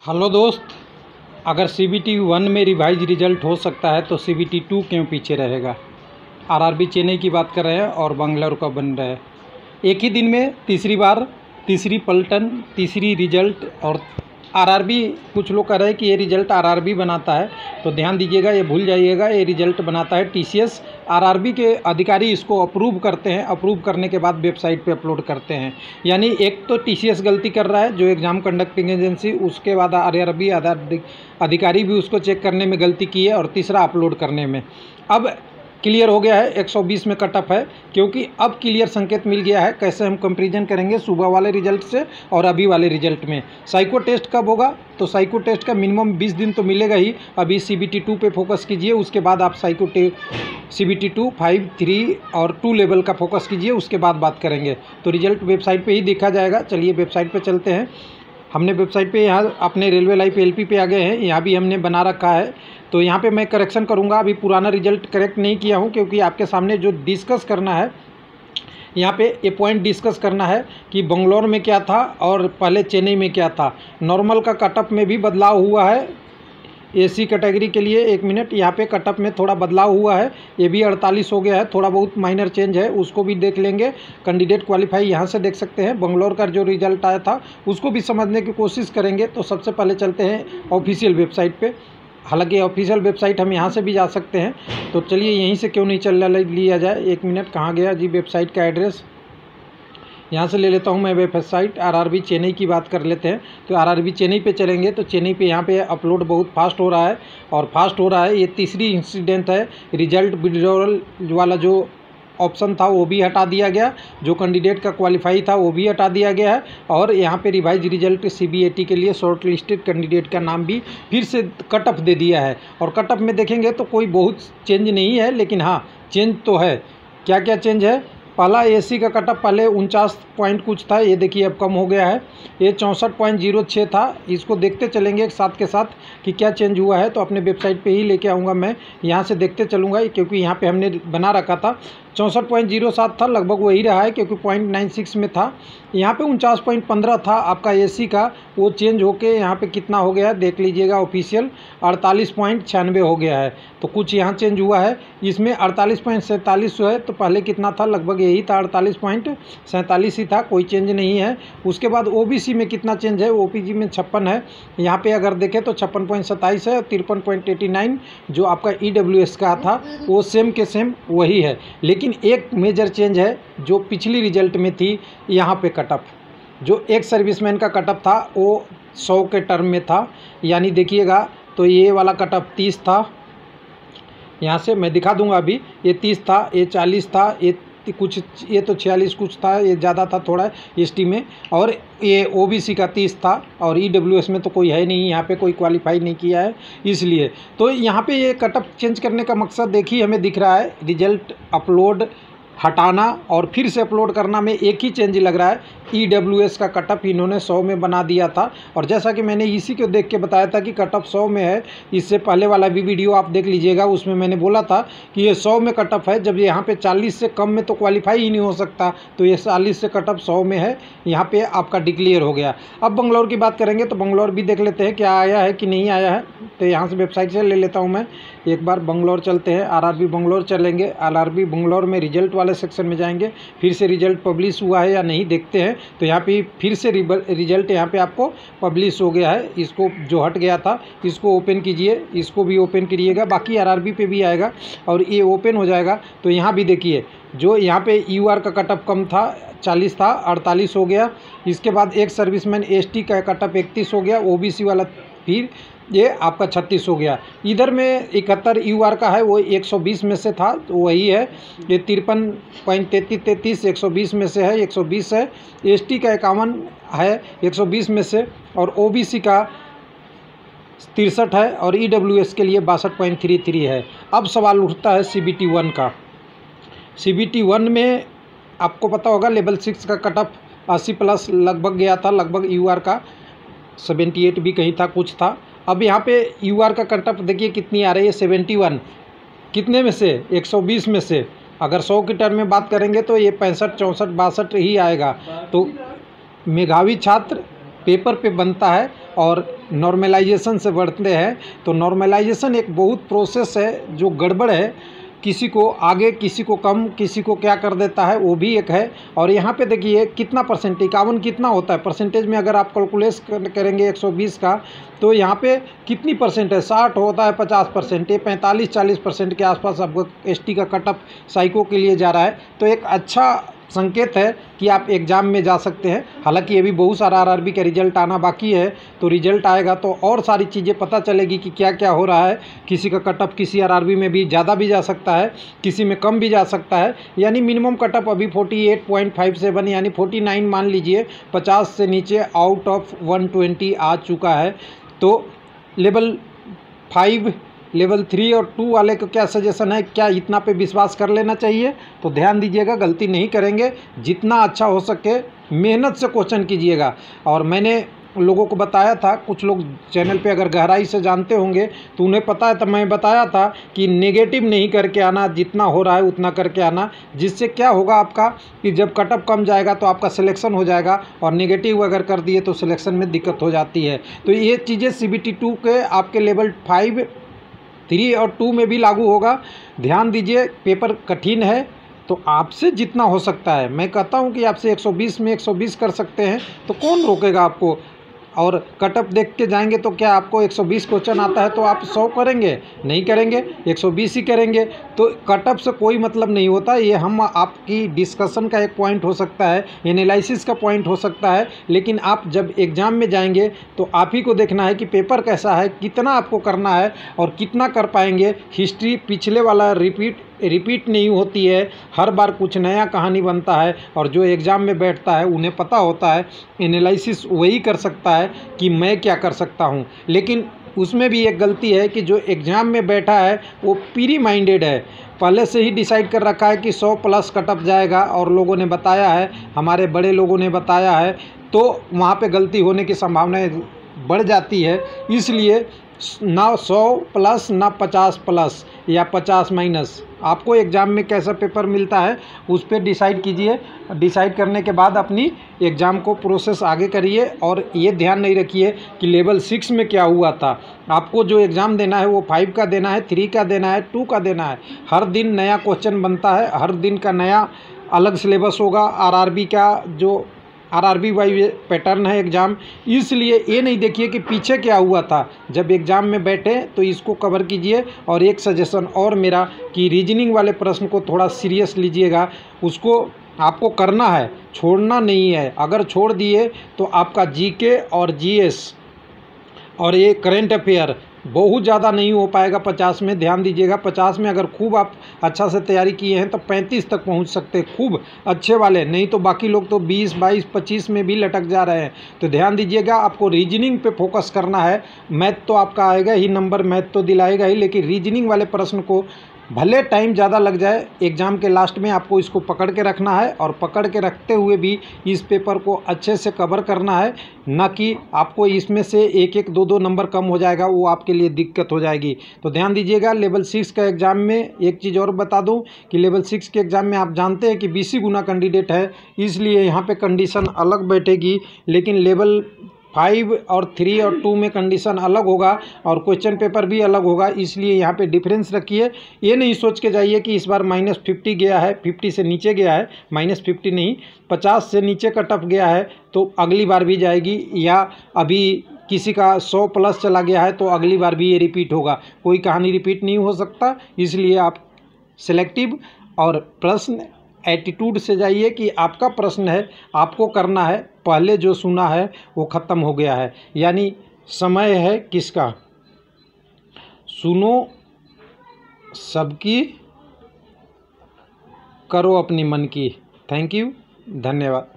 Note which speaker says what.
Speaker 1: Hello दोस्त, अगर CBT 1 में रिवाइज रिजल्ट हो सकता है तो CBT 2 क्यों पीछे रहेगा। आरआरबी चेन्नई की बात कर रहे हैं और बंगलौर का बन रहा है। एक ही दिन में तीसरी बार, तीसरी पलटन, तीसरी रिजल्ट। और आरआरबी, कुछ लोग कह रहे हैं कि ये रिजल्ट आरआरबी बनाता है, तो ध्यान दीजिएगा, ये भूल जाइएगा। ये रिजल्ट बनाता है TCS। आरआरबी के अधिकारी इसको अप्रूव करते हैं, अप्रूव करने के बाद वेबसाइट पे अपलोड करते हैं। यानी एक तो TCS गलती कर रहा है, जो एग्ज़ाम कंडक्टिंग एजेंसी, उसके बाद आरआरबी अधिकारी भी उसको चेक करने में गलती की है, और तीसरा अपलोड करने में। अब क्लियर हो गया है, 120 में कट ऑफ है, क्योंकि अब क्लियर संकेत मिल गया है। कैसे हम कंपैरिजन करेंगे सुबह वाले रिजल्ट से और अभी वाले रिजल्ट में। साइको टेस्ट कब होगा, तो साइको टेस्ट का मिनिमम 20 दिन तो मिलेगा ही। अभी CBT 2 पे फोकस कीजिए, उसके बाद आप CBT 2, 5, 3 और 2 लेवल का फोकस कीजिए, उसके बाद बात करेंगे। तो रिजल्ट वेबसाइट पे ही देखा जाएगा। चलिए वेबसाइट पे चलते हैं। हमने वेबसाइट पे यहाँ अपने रेलवे लाइफ LP पे आ गए हैं। यहाँ भी हमने बना रखा है, तो यहाँ पे मैं करेक्शन करूँगा। अभी पुराना रिजल्ट करेक्ट नहीं किया हूँ, क्योंकि आपके सामने जो डिस्कस करना है, यहाँ पे ये पॉइंट डिस्कस करना है कि बंगलौर में क्या था और पहले चेन्नई में क्या था। नॉर्मल का कटअप में भी बदलाव हुआ है। AC कैटेगरी के लिए 1 मिनट, यहाँ पे कटअप में थोड़ा बदलाव हुआ है। ये भी 48 हो गया है, थोड़ा बहुत माइनर चेंज है, उसको भी देख लेंगे। कैंडिडेट क्वालिफाई यहाँ से देख सकते हैं। बंगलौर का जो रिजल्ट आया था उसको भी समझने की कोशिश करेंगे। तो सबसे पहले चलते हैं ऑफिशियल वेबसाइट पे। हालांकि ऑफिशियल वेबसाइट हम यहाँ से भी जा सकते हैं, तो चलिए यहीं से क्यों नहीं चल लिया जाए। 1 मिनट, कहाँ गया जी वेबसाइट का एड्रेस। यहाँ से ले लेता हूँ मैं वेबसाइट। आरआरबी चेन्नई की बात कर लेते हैं। तो आरआरबी चेन्नई पे चलेंगे, तो चेन्नई पे यहाँ पे अपलोड बहुत फास्ट हो रहा है, और फास्ट हो रहा है। ये तीसरी इंसिडेंट है। रिजल्ट विड्रॉल वाला जो ऑप्शन था वो भी हटा दिया गया, जो कैंडिडेट का क्वालिफाई था वो भी हटा दिया गया है। और यहाँ पे रिवाइज रिजल्ट CBAT के लिए शॉर्ट लिस्टेड कैंडिडेट का नाम भी फिर से कट ऑफ दे दिया है। और कट ऑफ में देखेंगे तो कोई बहुत चेंज नहीं है, लेकिन हाँ चेंज तो है। क्या क्या चेंज है? पहला AC का कटअप पहले 49 पॉइंट कुछ था, ये देखिए अब कम हो गया है। ये 64.06 था। इसको देखते चलेंगे एक साथ के साथ कि क्या चेंज हुआ है। तो अपने वेबसाइट पे ही लेके आऊँगा मैं, यहाँ से देखते चलूँगा, क्योंकि यहाँ पे हमने बना रखा था। 64.07 था, लगभग वही रहा है, क्योंकि 0.96 में था। यहाँ पे 49.15 था आपका AC का, वो चेंज होके यहाँ पे कितना हो गया है देख लीजिएगा। ऑफिशियल 48.96 हो गया है। तो कुछ यहाँ चेंज हुआ है। इसमें 48.47 है, तो पहले कितना था, लगभग यही था, 48.47 ही था, कोई चेंज नहीं है। उसके बाद OBC में कितना चेंज है, OBC में 56 है। यहाँ पे अगर देखें तो 56.27 है, और 53.89 जो आपका EWS का था वो सेम के सेम वही है। लेकिन एक मेजर चेंज है जो पिछली रिजल्ट में थी। यहाँ पे कटअप, जो एक सर्विसमैन का कटअप था वो 100 के टर्म में था। यानी देखिएगा, तो ये वाला कटअप 30 था। यहाँ से मैं दिखा दूंगा अभी। ये 30 था, ये 40 था, ये कुछ, ये तो 46 कुछ था, ये ज़्यादा था थोड़ा ST में। और ये OBC का 30 था, और EWS में तो कोई है नहीं, यहाँ पे कोई क्वालिफाई नहीं किया है, इसलिए। तो यहाँ पे ये कटअप चेंज करने का मकसद देखिए हमें दिख रहा है। रिजल्ट अपलोड, हटाना और फिर से अपलोड करना में एक ही चेंज लग रहा है। EWS का कटअप इन्होंने 100 में बना दिया था, और जैसा कि मैंने इसी को देख के बताया था कि कटअप 100 में है। इससे पहले वाला भी वीडियो आप देख लीजिएगा, उसमें मैंने बोला था कि ये 100 में कटअप है। जब यहाँ पे 40 से कम में तो क्वालिफाई ही नहीं हो सकता, तो ये 40 से कटअप 100 में है। यहाँ पे आपका डिक्लेयर हो गया। अब बंगलौर की बात करेंगे, तो बंगलौर भी देख लेते हैं क्या आया है कि नहीं आया है। तो यहाँ से वेबसाइट से ले लेता हूँ मैं। एक बार बंगलौर चलते हैं, आरआरबी बंगलौर चलेंगे। आरआरबी बंगलौर में रिजल्ट वाले सेक्शन में जाएंगे, फिर से रिजल्ट पब्लिश हुआ है या नहीं देखते हैं। तो यहाँ पे फिर से रिजल्ट यहाँ पे आपको पब्लिश हो गया है। इसको जो हट गया था इसको ओपन कीजिए, इसको भी ओपन करिएगा, बाकी आरआरबी पे भी आएगा और ये ओपन हो जाएगा। तो यहाँ भी देखिए, जो यहाँ पे UR का कटअप कम था, 40 था, 48 हो गया। इसके बाद एक सर्विसमैन ST का कटअप 31 हो गया। OBC वाला फिर ये आपका 36 हो गया। इधर में 71 UR का है, वो 120 में से था, तो वही है। ये 53.33 120 में से है, 120 है। ST का 51 है, 120 में से, और OBC का 63 है, और EWS के लिए 62.33 है। अब सवाल उठता है CBT 1 का। CBT 1 में आपको पता होगा लेवल 6 का कटअप 80 प्लस लगभग गया था, लगभग UR का 78 भी कहीं था, कुछ था। अब यहाँ पे UR का कटअप देखिए कितनी आ रही है, 71। कितने में से? 120 में से। अगर 100 की टर्म में बात करेंगे तो ये 65, 64, 62 ही आएगा। तो मेधावी छात्र पेपर पे बनता है और नॉर्मलाइजेशन से बढ़ते हैं। तो नॉर्मलाइजेशन एक बहुत प्रोसेस है जो गड़बड़ है, किसी को आगे किसी को कम किसी को क्या कर देता है, वो भी एक है। और यहाँ पे देखिए कितना परसेंट 51 कितना होता है परसेंटेज में, अगर आप कैलकुलेट करेंगे 120 का तो यहाँ पे कितनी परसेंट है, 60 होता है 50%, ये 45-40% के आसपास आपको एसटी का कटअप साइको के लिए जा रहा है। तो एक अच्छा संकेत है कि आप एग्ज़ाम में जा सकते हैं। हालांकि ये भी बहुत सारा आरआरबी का रिजल्ट आना बाकी है, तो रिजल्ट आएगा तो और सारी चीज़ें पता चलेगी कि क्या क्या हो रहा है। किसी का कटअप किसी आरआरबी में भी ज़्यादा भी जा सकता है, किसी में कम भी जा सकता है। यानी मिनिमम कटअप अभी 48.57 यानी 49 मान लीजिए, 50 से नीचे आउट ऑफ 120 आ चुका है। तो लेवल 5 लेवल 3 और 2 वाले को क्या सजेशन है, क्या इतना पे विश्वास कर लेना चाहिए? तो ध्यान दीजिएगा, गलती नहीं करेंगे, जितना अच्छा हो सके मेहनत से क्वेश्चन कीजिएगा। और मैंने लोगों को बताया था, कुछ लोग चैनल पे अगर गहराई से जानते होंगे तो उन्हें पता है, तो मैं बताया था कि नेगेटिव नहीं करके आना, जितना हो रहा है उतना करके आना। जिससे क्या होगा आपका कि जब कटअप कम जाएगा तो आपका सिलेक्शन हो जाएगा, और नेगेटिव अगर कर दिए तो सिलेक्शन में दिक्कत हो जाती है। तो ये चीज़ें CBT 2 के आपके लेवल 5, 3 और 2 में भी लागू होगा। ध्यान दीजिए, पेपर कठिन है तो आपसे जितना हो सकता है, मैं कहता हूं कि आपसे 120 में 120 कर सकते हैं तो कौन रोकेगा आपको। और कटअप देख के जाएंगे तो क्या आपको 120 क्वेश्चन आता है तो आप 100 करेंगे? नहीं करेंगे, 120 ही करेंगे। तो कटअप से कोई मतलब नहीं होता। ये हम आपकी डिस्कशन का एक पॉइंट हो सकता है, एनालिसिस का पॉइंट हो सकता है, लेकिन आप जब एग्ज़ाम में जाएंगे तो आप ही को देखना है कि पेपर कैसा है, कितना आपको करना है और कितना कर पाएंगे। हिस्ट्री पिछले वाला रिपीट नहीं होती है, हर बार कुछ नया कहानी बनता है, और जो एग्ज़ाम में बैठता है उन्हें पता होता है, एनालिसिस वही कर सकता है कि मैं क्या कर सकता हूँ। लेकिन उसमें भी एक गलती है कि जो एग्ज़ाम में बैठा है वो प्री माइंडेड है, पहले से ही डिसाइड कर रखा है कि 100 प्लस कटअप जाएगा, और लोगों ने बताया है, हमारे बड़े लोगों ने बताया है, तो वहाँ पे गलती होने की संभावनाएं बढ़ जाती है। इसलिए ना 100 प्लस ना 50 प्लस या 50 माइनस, आपको एग्ज़ाम में कैसा पेपर मिलता है उस पर डिसाइड कीजिए। डिसाइड करने के बाद अपनी एग्ज़ाम को प्रोसेस आगे करिए। और ये ध्यान नहीं रखिए कि लेवल 6 में क्या हुआ था। आपको जो एग्ज़ाम देना है वो 5 का देना है, 3 का देना है, 2 का देना है। हर दिन नया क्वेश्चन बनता है, हर दिन का नया अलग सिलेबस होगा। आरआरबी का जो आरआरबी वाई पैटर्न है एग्ज़ाम, इसलिए ये नहीं देखिए कि पीछे क्या हुआ था। जब एग्ज़ाम में बैठे तो इसको कवर कीजिए। और एक सजेशन और मेरा कि रीजनिंग वाले प्रश्न को थोड़ा सीरियस लीजिएगा, उसको आपको करना है, छोड़ना नहीं है। अगर छोड़ दिए तो आपका जीके और जीएस और ये करंट अफेयर बहुत ज़्यादा नहीं हो पाएगा 50 में। ध्यान दीजिएगा, 50 में अगर खूब आप अच्छा से तैयारी किए हैं तो 35 तक पहुंच सकते हैं, खूब अच्छे वाले। नहीं तो बाकी लोग तो 20, 22, 25 में भी लटक जा रहे हैं। तो ध्यान दीजिएगा, आपको रीजनिंग पे फोकस करना है। मैथ तो आपका आएगा ही, नंबर मैथ तो दिलाएगा ही, लेकिन रीजनिंग वाले प्रश्न को भले टाइम ज़्यादा लग जाए, एग्ज़ाम के लास्ट में आपको इसको पकड़ के रखना है। और पकड़ के रखते हुए भी इस पेपर को अच्छे से कवर करना है, ना कि आपको इसमें से 1-1, 2-2 नंबर कम हो जाएगा, वो आपके लिए दिक्कत हो जाएगी। तो ध्यान दीजिएगा, लेवल 6 का एग्ज़ाम में एक चीज़ और बता दूं कि लेवल 6 के एग्ज़ाम में आप जानते हैं कि 20 गुना कैंडिडेट है, इसलिए यहाँ पे कंडीशन अलग बैठेगी। लेकिन लेवल 5 और 3 और 2 में कंडीशन अलग होगा और क्वेश्चन पेपर भी अलग होगा, इसलिए यहाँ पे डिफरेंस रखिए। ये नहीं सोच के जाइए कि इस बार -50 गया है, 50 से नीचे गया है, -50 नहीं, 50 से नीचे कटअप गया है तो अगली बार भी जाएगी, या अभी किसी का 100 प्लस चला गया है तो अगली बार भी ये रिपीट होगा। कोई कहानी रिपीट नहीं हो सकता, इसलिए आप सिलेक्टिव और प्रश्न एटीट्यूड से जाइए कि आपका प्रश्न है, आपको करना है। पहले जो सुना है वो ख़त्म हो गया है, यानी समय है किसका, सुनो सबकी, करो अपनी मन की। थैंक यू, धन्यवाद।